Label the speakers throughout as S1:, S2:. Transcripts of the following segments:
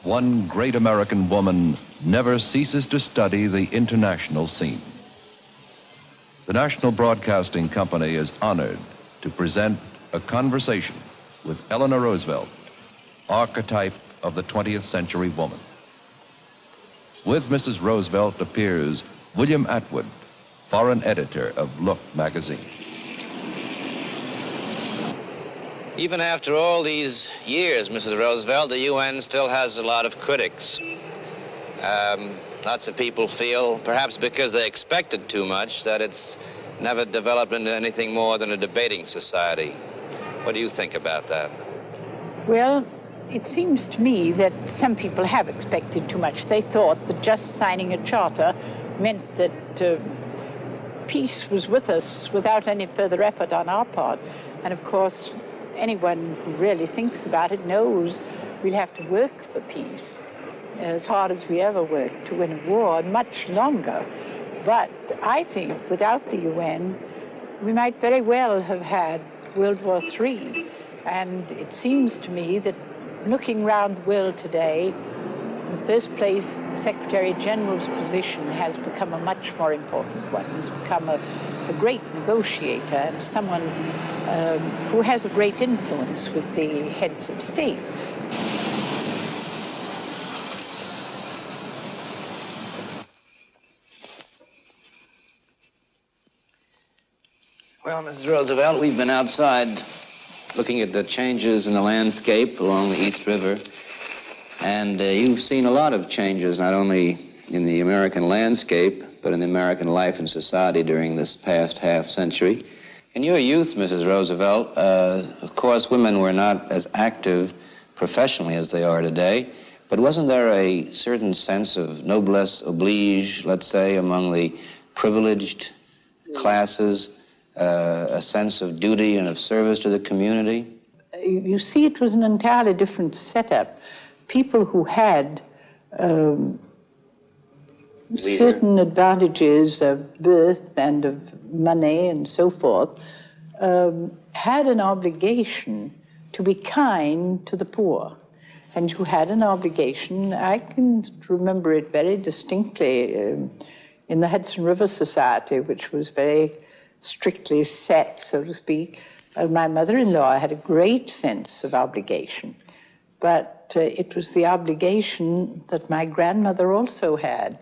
S1: one great American woman never ceases to study the international scene. The National Broadcasting Company is honored to present a conversation with Eleanor Roosevelt, archetype of the 20th century woman. With Mrs. Roosevelt appears William Atwood, foreign editor of Look magazine.
S2: Even after all these years, Mrs. Roosevelt, the UN still has a lot of critics. Lots of people feel, perhaps because they expected too much, that it's never developed into anything more than a debating society. What do you think about that?
S3: Well, it seems to me that some people have expected too much. They thought that just signing a charter meant that peace was with us without any further effort on our part. And of course, anyone who really thinks about it knows we'll have to work for peace as hard as we ever worked to win a war, much longer. But I think without the UN, we might very well have had World War III. And it seems to me that looking around the world today, in the first place, the Secretary General's position has become a much more important one. He's become a great negotiator and someone who has a great influence with the heads of state.
S2: Well, Mrs. Roosevelt, we've been outside looking at the changes in the landscape along the East River, and you've seen a lot of changes, not only in the American landscape, but in the American life and society during this past half century. In your youth, Mrs. Roosevelt, of course, women were not as active professionally as they are today, but wasn't there a certain sense of noblesse oblige, let's say, among the privileged classes, a sense of duty and of service to the community?
S3: You see, it was an entirely different setup. People who had certain advantages of birth and of money and so forth had an obligation to be kind to the poor. And you had an obligation, I can remember it very distinctly, in the Hudson River Society, which was very strictly set, so to speak. My mother-in-law had a great sense of obligation, but it was the obligation that my grandmother also had.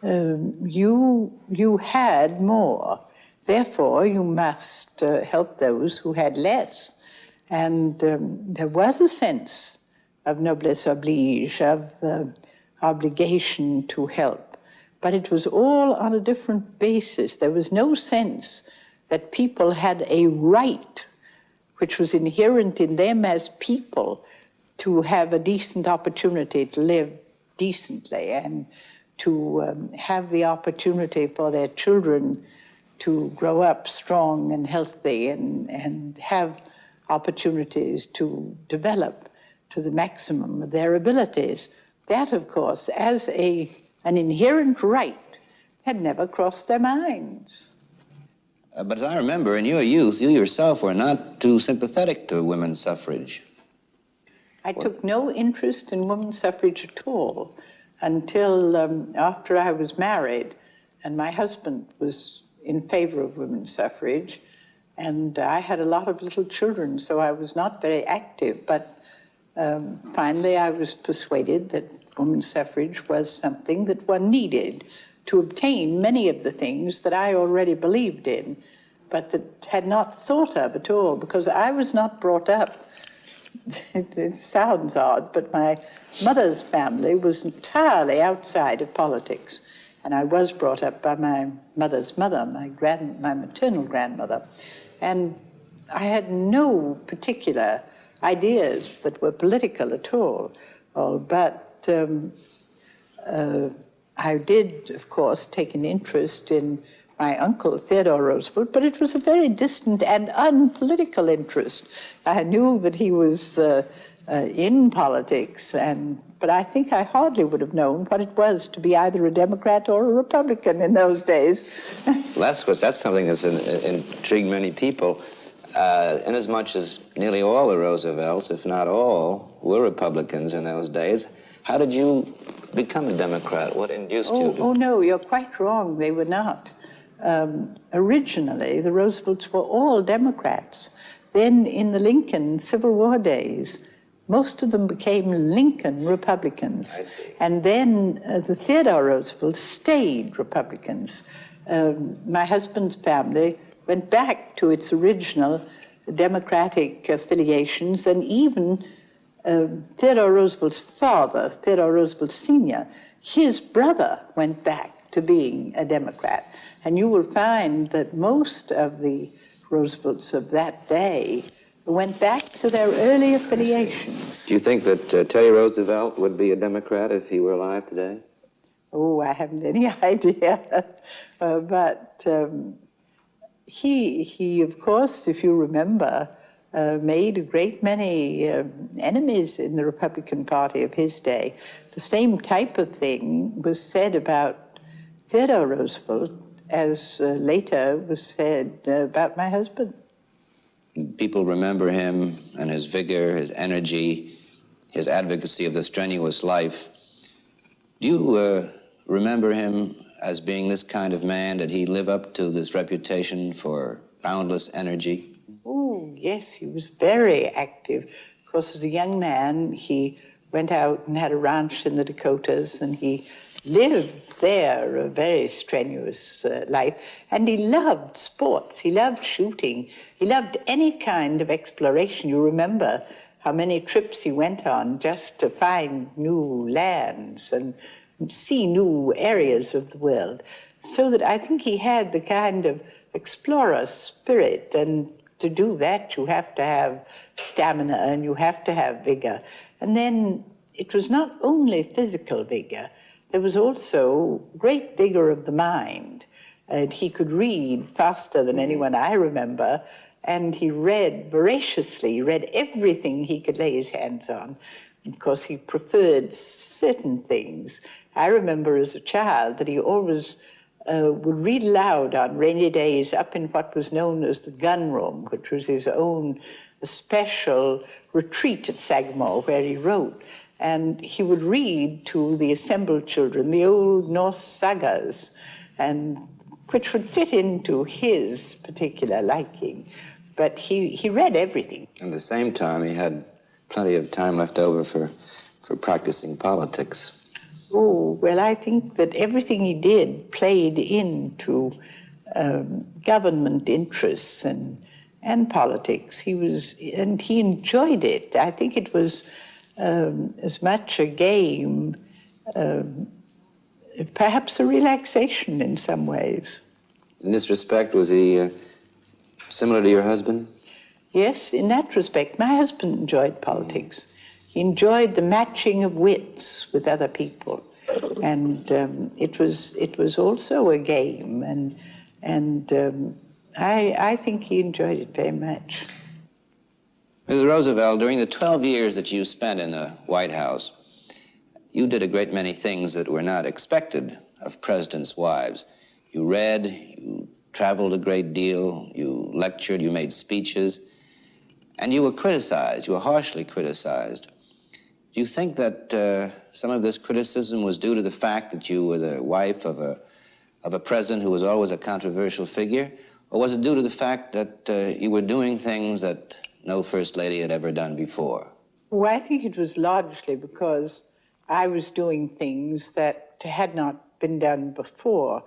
S3: You had more, therefore you must help those who had less. And there was a sense of noblesse oblige, of obligation to help. But it was all on a different basis. There was no sense that people had a right, which was inherent in them as people, to have a decent opportunity to live decently and to have the opportunity for their children to grow up strong and healthy and have opportunities to develop to the maximum of their abilities. That, of course, as an inherent right, had never crossed their minds.
S2: But as I remember, in your youth, you yourself were not too sympathetic to women's suffrage.
S3: I took no interest in women's suffrage at all until after I was married, and my husband was in favor of women's suffrage, and I had a lot of little children, so I was not very active, but finally I was persuaded that women's suffrage was something that one needed to obtain many of the things that I already believed in, but that had not thought of at all, because I was not brought up. It sounds odd, but my mother's family was entirely outside of politics, and I was brought up by my mother's mother, my maternal grandmother, and I had no particular ideas that were political at all, but I did, of course, take an interest in my uncle, Theodore Roosevelt, but it was a very distant and unpolitical interest. I knew that he was in politics, but I think I hardly would have known what it was to be either a Democrat or a Republican in those days.
S2: Well, that's something that's intrigued many people. inasmuch as nearly all the Roosevelts, if not all, were Republicans in those days, how did you become a Democrat? What induced you to...
S3: Oh, no, you're quite wrong. They were not. Originally, the Roosevelts were all Democrats. Then in the Lincoln Civil War days, most of them became Lincoln Republicans.
S2: I see.
S3: And then the Theodore Roosevelt stayed Republicans. My husband's family went back to its original Democratic affiliations, and even Theodore Roosevelt's father, Theodore Roosevelt Sr., his brother went back to being a Democrat. And you will find that most of the Roosevelts of that day went back to their early affiliations.
S2: Do you think that Teddy Roosevelt would be a Democrat if he were alive today?
S3: Oh, I haven't any idea. But he, of course, if you remember, made a great many enemies in the Republican Party of his day. The same type of thing was said about Theodore Roosevelt as later was said about my husband.
S2: People remember him and his vigor, his energy, his advocacy of the strenuous life. Do you remember him as being this kind of man? Did he live up to this reputation for boundless energy?
S3: Oh, yes, he was very active. Of course, as a young man, he went out and had a ranch in the Dakotas, and he lived there a very strenuous life. And he loved sports. He loved shooting. He loved any kind of exploration. You remember how many trips he went on just to find new lands and see new areas of the world. So that I think he had the kind of explorer spirit, and to do that you have to have stamina and you have to have vigor. And then it was not only physical vigor, there was also great vigor of the mind. And he could read faster than anyone I remember, and he read voraciously. He read everything he could lay his hands on. Of course, he preferred certain things. I remember as a child that he always would read aloud on rainy days up in what was known as the gun room, which was his own special retreat at Sagamore where he wrote. And he would read to the assembled children the old Norse sagas, and which would fit into his particular liking. But he read everything.
S2: At the same time, he had plenty of time left over for practicing politics.
S3: Oh, well, I think that everything he did played into government interests and politics. And he enjoyed it. I think it was as much a game, perhaps a relaxation in some ways.
S2: In this respect, was he similar to your husband?
S3: Yes, in that respect. My husband enjoyed politics. He enjoyed the matching of wits with other people. And it was also a game. And I think he enjoyed it very much.
S2: Mrs. Roosevelt, during the 12 years that you spent in the White House, you did a great many things that were not expected of presidents' wives. You read, you traveled a great deal, you lectured, you made speeches, and you were criticized, you were harshly criticized. Do you think that some of this criticism was due to the fact that you were the wife of a president who was always a controversial figure, or was it due to the fact that you were doing things that no First Lady had ever done before?
S3: Well, I think it was largely because I was doing things that had not been done before.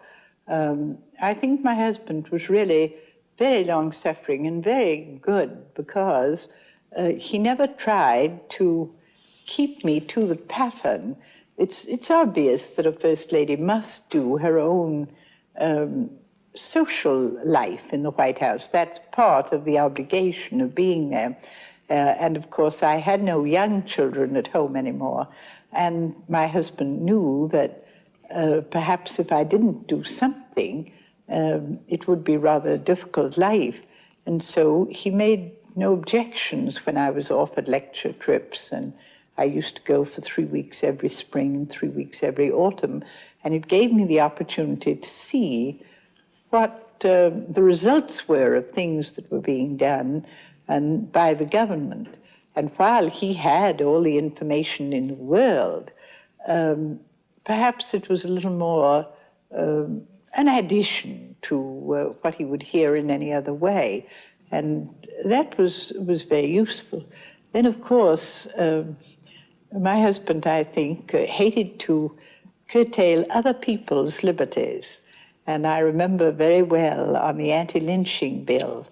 S3: I think my husband was really very long-suffering and very good because he never tried to keep me to the pattern. It's obvious that a First Lady must do her own social life in the White House. That's part of the obligation of being there. And of course, I had no young children at home anymore. And my husband knew that perhaps if I didn't do something, it would be rather a difficult life. And so he made no objections when I was offered lecture trips. And I used to go for 3 weeks every spring and 3 weeks every autumn. And it gave me the opportunity to see what the results were of things that were being done and by the government. And while he had all the information in the world, perhaps it was a little more an addition to what he would hear in any other way. And that was very useful. Then, of course, my husband, I think, hated to curtail other people's liberties. And I remember very well on the anti-lynching bill,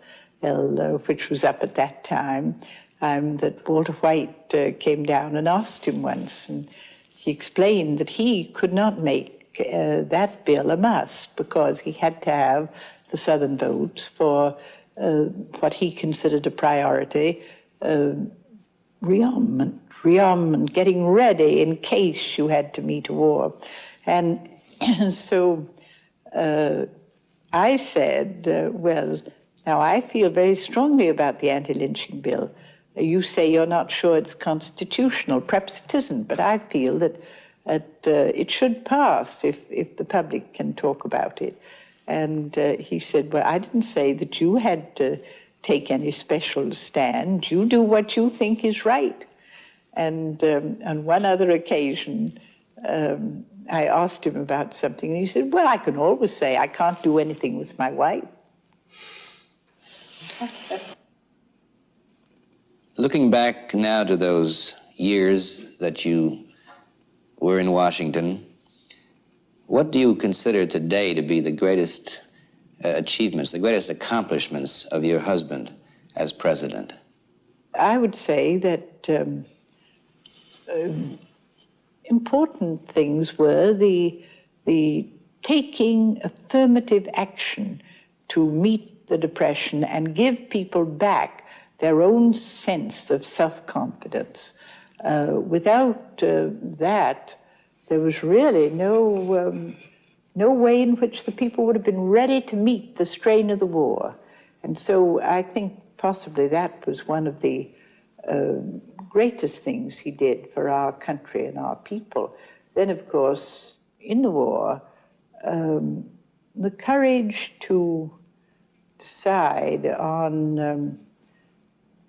S3: which was up at that time, that Walter White came down and asked him once, and he explained that he could not make that bill a must because he had to have the Southern votes for what he considered a priority, rearmament, getting ready in case you had to meet a war. And so I said, well, now I feel very strongly about the anti-lynching bill. You say you're not sure it's constitutional. Perhaps it isn't, but I feel that it should pass if the public can talk about it. And he said, well, I didn't say that you had to take any special stand. You do what you think is right. And on one other occasion, I asked him about something, and he said, well, I can always say I can't do anything with my wife.
S2: Looking back now to those years that you were in Washington, what do you consider today to be the greatest achievements, the greatest accomplishments of your husband as president?
S3: I would say that important things were the taking affirmative action to meet the Depression and give people back their own sense of self-confidence. Without that, there was really no way in which the people would have been ready to meet the strain of the war. And so I think possibly that was one of the greatest things he did for our country and our people. Then, of course, in the war, the courage to decide on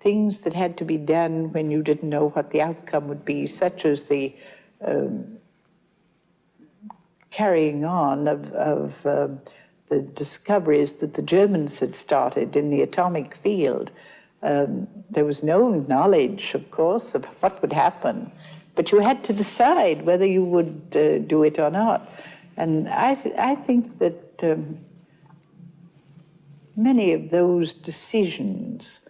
S3: things that had to be done when you didn't know what the outcome would be, such as the carrying on of the discoveries that the Germans had started in the atomic field. There was no knowledge, of course, of what would happen, but you had to decide whether you would do it or not. And I think that many of those decisions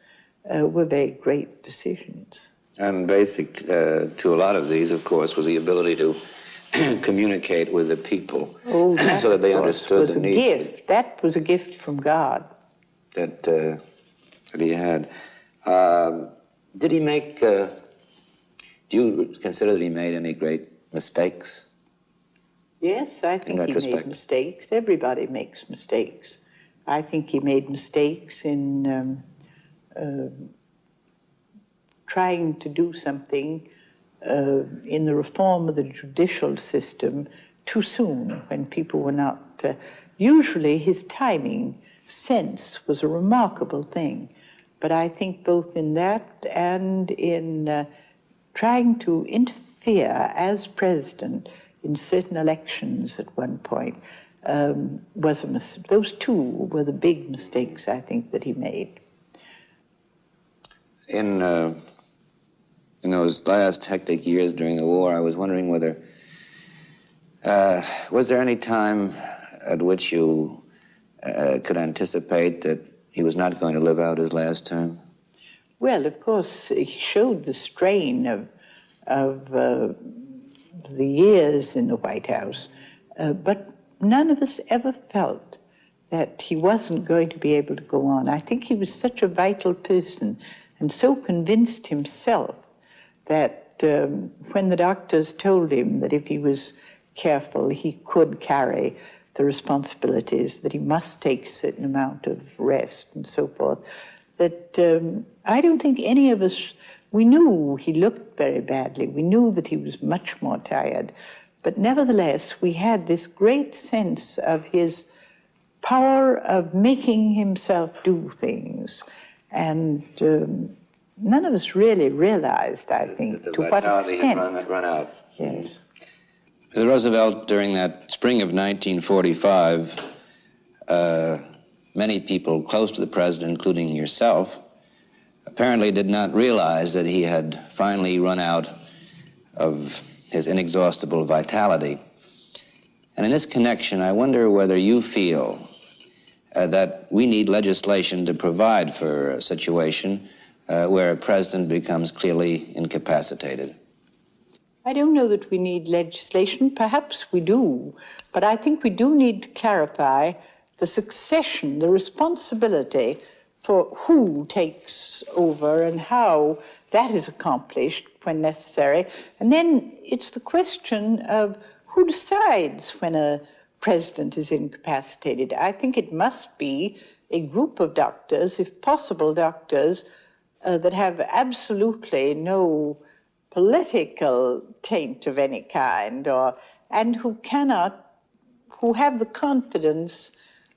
S3: were very great decisions.
S2: And basic to a lot of these, of course, was the ability to communicate with the people so that they understood the needs.
S3: Gift. That was a gift from God.
S2: That he had. Did he make, do you consider that he made any great mistakes?
S3: Yes, I think he made mistakes. Everybody makes mistakes. I think he made mistakes in trying to do something in the reform of the judicial system too soon, when people were not... usually his timing sense was a remarkable thing, but I think both in that and in trying to interfere as president in certain elections at one point was a mistake. Those two were the big mistakes, I think, that he made.
S2: In those last hectic years during the war, I was wondering whether, was there any time at which you could anticipate that he was not going to live out his last term?
S3: Well, of course, he showed the strain of the years in the White House, but none of us ever felt that he wasn't going to be able to go on. I think he was such a vital person and so convinced himself that when the doctors told him that if he was careful, he could carry the responsibilities, that he must take a certain amount of rest and so forth, that I don't think any of us, we knew he looked very badly. We knew that he was much more tired. But nevertheless, we had this great sense of his power of making himself do things. And none of us really realized, I think, to what extent.
S2: Had run out.
S3: Yes.
S2: Mrs. Roosevelt, during that spring of 1945, many people close to the president, including yourself, apparently did not realize that he had finally run out of his inexhaustible vitality. And in this connection, I wonder whether you feel that we need legislation to provide for a situation where a president becomes clearly incapacitated.
S3: I don't know that we need legislation. Perhaps we do. But I think we do need to clarify the succession, the responsibility for who takes over and how that is accomplished when necessary. And then it's the question of who decides when a president is incapacitated. I think it must be a group of doctors, if possible doctors, that have absolutely no political taint of any kind, and who have the confidence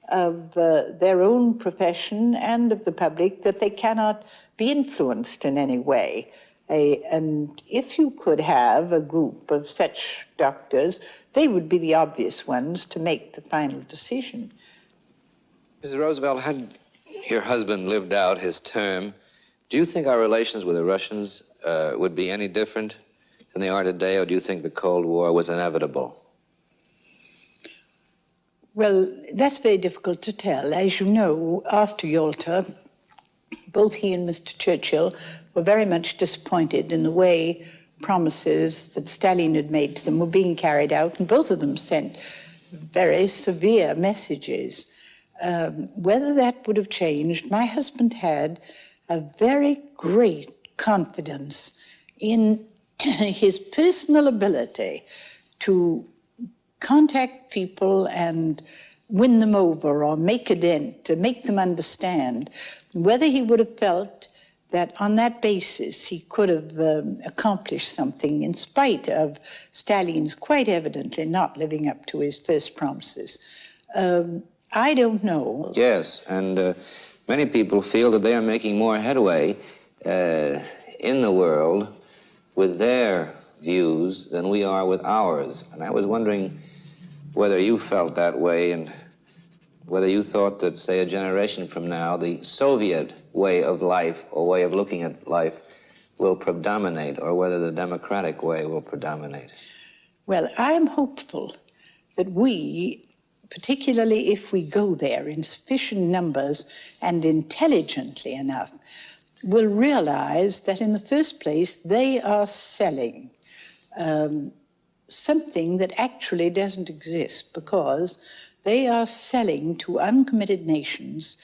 S3: of their own profession and of the public that they cannot be influenced in any way. And if you could have a group of such doctors, they would be the obvious ones to make the final decision.
S2: Mrs. Roosevelt, had your husband lived out his term, do you think our relations with the Russians would be any different than they are today, or do you think the Cold War was inevitable?
S3: Well, that's very difficult to tell. As you know, after Yalta, both he and Mr. Churchill were very much disappointed in the way promises that Stalin had made to them were being carried out, and both of them sent very severe messages. Whether that would have changed, my husband had a very great confidence in his personal ability to contact people and win them over or make a dent, to make them understand. Whether he would have felt that on that basis he could have accomplished something in spite of Stalin's quite evidently not living up to his first promises. I don't know.
S2: Yes, and many people feel that they are making more headway in the world with their views than we are with ours. And I was wondering whether you felt that way and whether you thought that, say, a generation from now, the Soviet way of life or way of looking at life will predominate, or whether the democratic way will predominate.
S3: Well, I am hopeful that we, particularly if we go there in sufficient numbers and intelligently enough, will realize that in the first place they are selling something that actually doesn't exist, because they are selling to uncommitted nations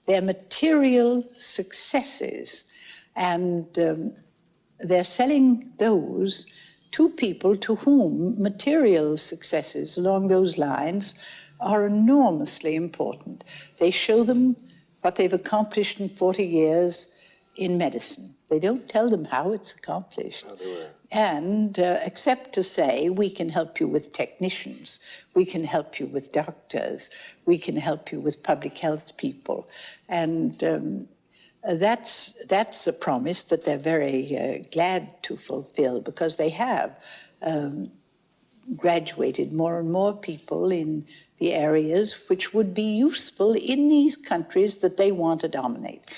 S3: their material successes, and they're selling those to people to whom material successes along those lines are enormously important. They show them what they've accomplished in 40 years in medicine. They don't tell them how it's accomplished.
S2: Oh, they were.
S3: And except to say, we can help you with technicians, we can help you with doctors, we can help you with public health people. And that's a promise that they're very glad to fulfill, because they have graduated more and more people in the areas which would be useful in these countries that they want to dominate.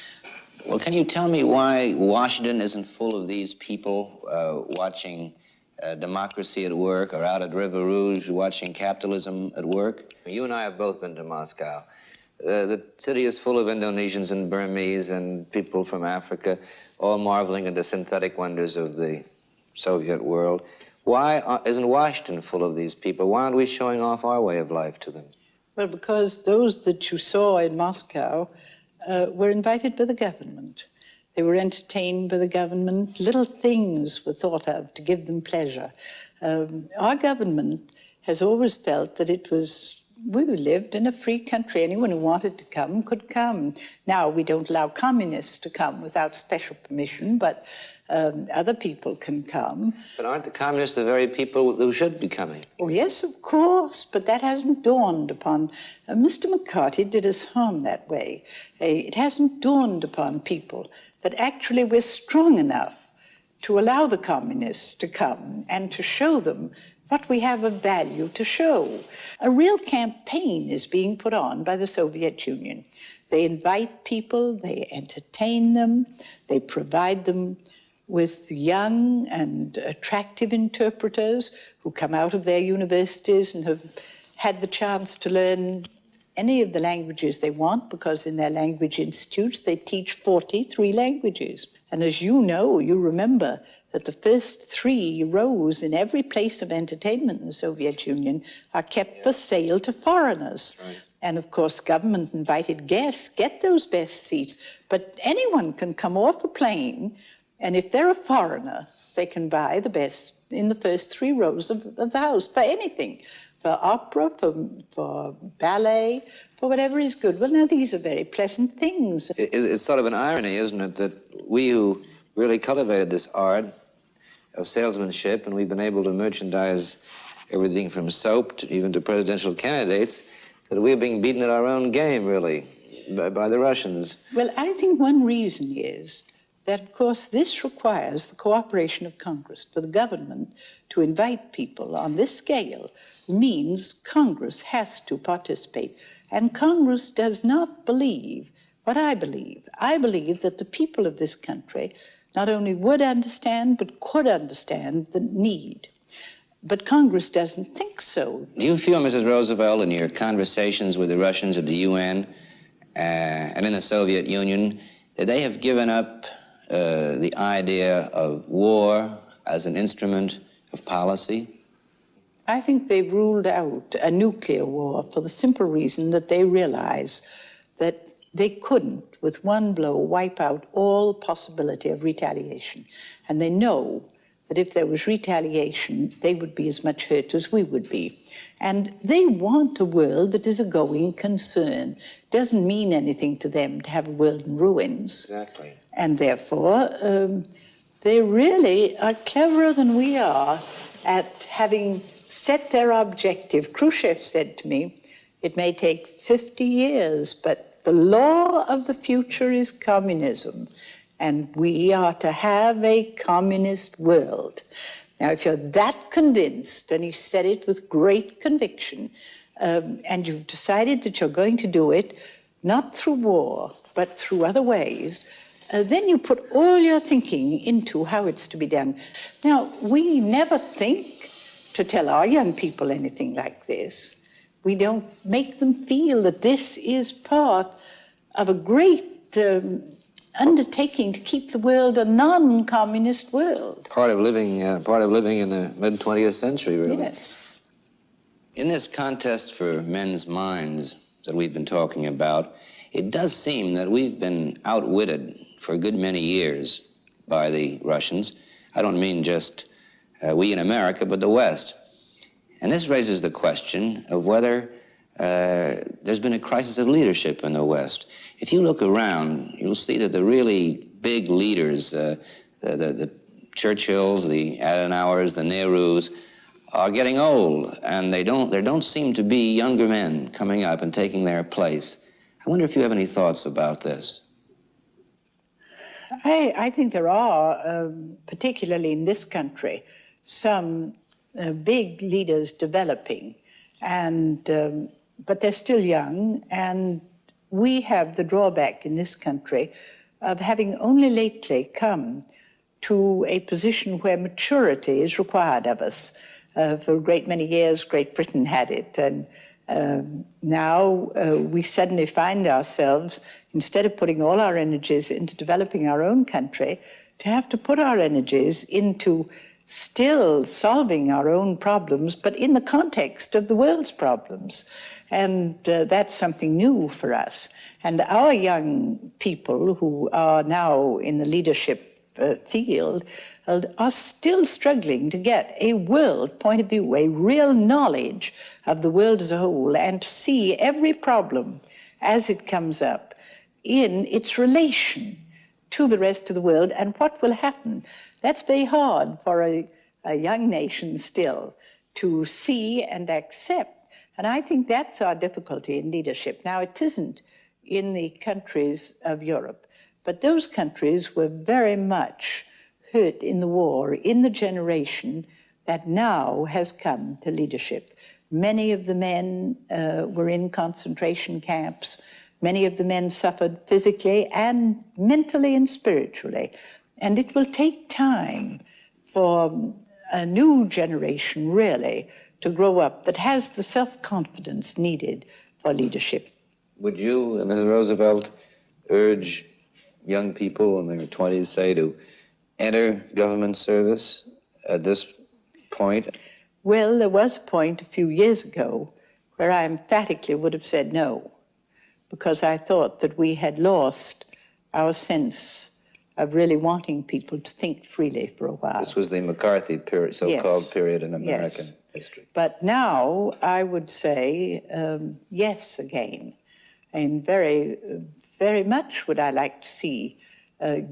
S2: Well, can you tell me why Washington isn't full of these people watching democracy at work, or out at River Rouge watching capitalism at work? You and I have both been to Moscow. The city is full of Indonesians and Burmese and people from Africa, all marveling at the synthetic wonders of the Soviet world. Why isn't Washington full of these people? Why aren't we showing off our way of life to them?
S3: Well, because those that you saw in Moscow were invited by the government. They were entertained by the government. Little things were thought of to give them pleasure. Our government has always felt that we lived in a free country. Anyone who wanted to come could come. Now, we don't allow communists to come without special permission, but Other people can come.
S2: But aren't the communists the very people who should be coming?
S3: Oh, yes, of course, but that hasn't dawned upon... Mr. McCarthy did us harm that way. It hasn't dawned upon people that actually we're strong enough to allow the communists to come and to show them what we have of value to show. A real campaign is being put on by the Soviet Union. They invite people, they entertain them, they provide them with young and attractive interpreters who come out of their universities and have had the chance to learn any of the languages they want, because in their language institutes they teach 43 languages. And as you know, you remember that the first 3 rows in every place of entertainment in the Soviet Union are kept for sale to foreigners.
S2: Right.
S3: And of course, government-invited guests get those best seats. But anyone can come off a plane, and if they're a foreigner, they can buy the best in the first 3 rows of the house for anything. For opera, for ballet, for whatever is good. Well, now, these are very pleasant things.
S2: It's sort of an irony, isn't it, that we who really cultivated this art of salesmanship, and we've been able to merchandise everything from soap to even to presidential candidates, that we're being beaten at our own game, really, by the Russians.
S3: Well, I think one reason is that, of course, this requires the cooperation of Congress. For the government to invite people on this scale means Congress has to participate. And Congress does not believe what I believe. I believe that the people of this country not only would understand, but could understand the need. But Congress doesn't think so.
S2: Do you feel, Mrs. Roosevelt, in your conversations with the Russians at the UN and in the Soviet Union, that they have given up the idea of war as an instrument of policy?
S3: I think they've ruled out a nuclear war for the simple reason that they realize that they couldn't, with one blow, wipe out all possibility of retaliation. And they know that if there was retaliation, they would be as much hurt as we would be. And they want a world that is a going concern. Doesn't mean anything to them to have a world in ruins.
S2: Exactly.
S3: And therefore, they really are cleverer than we are at having set their objective. Khrushchev said to me, it may take 50 years, but the law of the future is communism, and we are to have a communist world. Now, if you're that convinced, and he said it with great conviction, and you've decided that you're going to do it, not through war, but through other ways, then you put all your thinking into how it's to be done. Now, we never think to tell our young people anything like this. We don't make them feel that this is part of a great undertaking to keep the world a non-communist world.
S2: Part of living in the mid-20th century, really.
S3: Yes.
S2: In this contest for men's minds that we've been talking about, it does seem that we've been outwitted for a good many years by the Russians. I don't mean just we in America, but the West. And this raises the question of whether there's been a crisis of leadership in the West. If you look around, you'll see that the really big leaders, the Churchills, the Adenauers, the Nehrus, are getting old, and there don't seem to be younger men coming up and taking their place. I wonder if you have any thoughts about this.
S3: I think there are, particularly in this country, some big leaders developing, and but they're still young, and we have the drawback in this country of having only lately come to a position where maturity is required of us. For a great many years, Great Britain had it, and now we suddenly find ourselves, instead of putting all our energies into developing our own country, to have to put our energies into still solving our own problems, but in the context of the world's problems. And that's something new for us. And our young people who are now in the leadership field are still struggling to get a world point of view, a real knowledge of the world as a whole, and to see every problem as it comes up in its relation to the rest of the world, and what will happen? That's very hard for a young nation still to see and accept. And I think that's our difficulty in leadership. Now, it isn't in the countries of Europe, but those countries were very much hurt in the war, in the generation that now has come to leadership. Many of the men were in concentration camps. Many of the men suffered physically and mentally and spiritually. And it will take time for a new generation, really, to grow up that has the self-confidence needed for leadership.
S2: Would you, Mrs. Roosevelt, urge young people in their 20s, say, to enter government service at this point?
S3: Well, there was a point a few years ago where I emphatically would have said no, because I thought that we had lost our sense of really wanting people to think freely for a while.
S2: This was the McCarthy period, so-called period in American history.
S3: But now I would say yes again. And very, very much would I like to see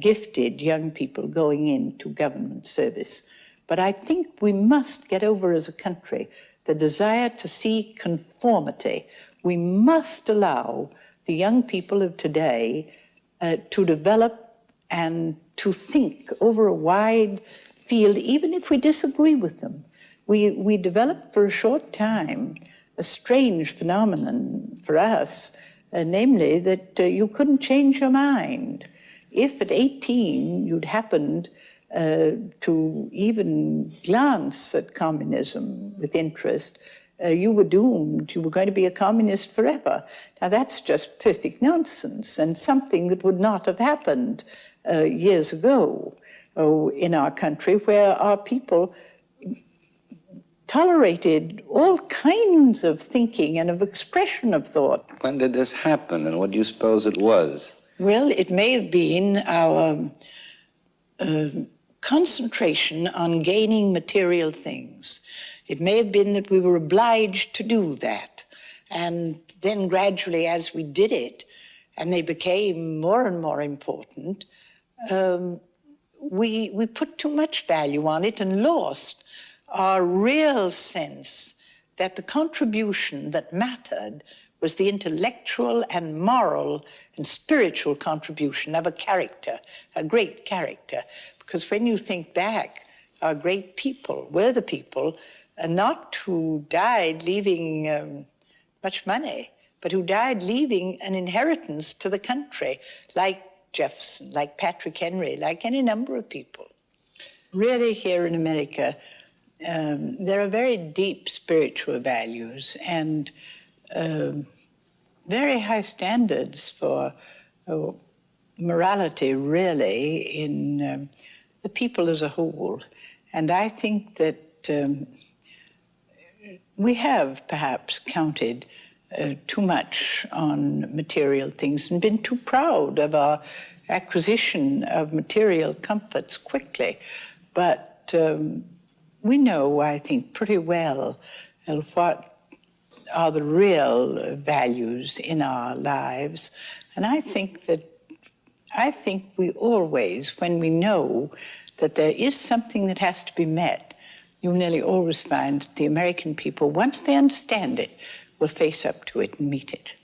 S3: gifted young people going into government service. But I think we must get over as a country the desire to see conformity. We must allow the young people of today to develop and to think over a wide field, even if we disagree with them. We developed for a short time a strange phenomenon for us, namely that you couldn't change your mind. If at 18 you'd happened to even glance at communism with interest, you were doomed. You were going to be a communist forever. Now, that's just perfect nonsense and something that would not have happened years ago in our country, where our people tolerated all kinds of thinking and of expression of thought.
S2: When did this happen, and what do you suppose it was?
S3: Well, it may have been our concentration on gaining material things. It may have been that we were obliged to do that. And then gradually, as we did it, and they became more and more important, we put too much value on it and lost our real sense that the contribution that mattered was the intellectual and moral and spiritual contribution of a character, a great character. Because when you think back, our great people were the people not who died leaving much money, but who died leaving an inheritance to the country, like Jefferson, like Patrick Henry, like any number of people. Really, here in America, there are very deep spiritual values and very high standards for morality, really, in the people as a whole. And I think that we have perhaps counted too much on material things and been too proud of our acquisition of material comforts quickly. But we know, I think, pretty well what are the real values in our lives. And I think we always, when we know that there is something that has to be met, you'll nearly always find that the American people, once they understand it, will face up to it and meet it.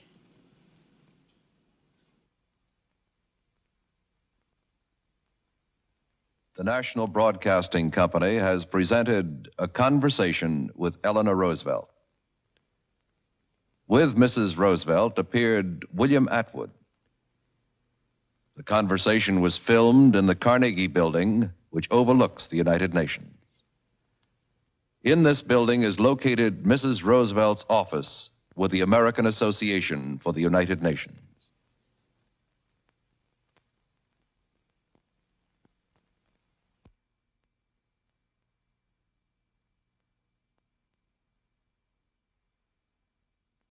S1: The National Broadcasting Company has presented A Conversation with Eleanor Roosevelt. With Mrs. Roosevelt appeared William Atwood. The conversation was filmed in the Carnegie Building, which overlooks the United Nations. In this building is located Mrs. Roosevelt's office with the American Association for the United Nations.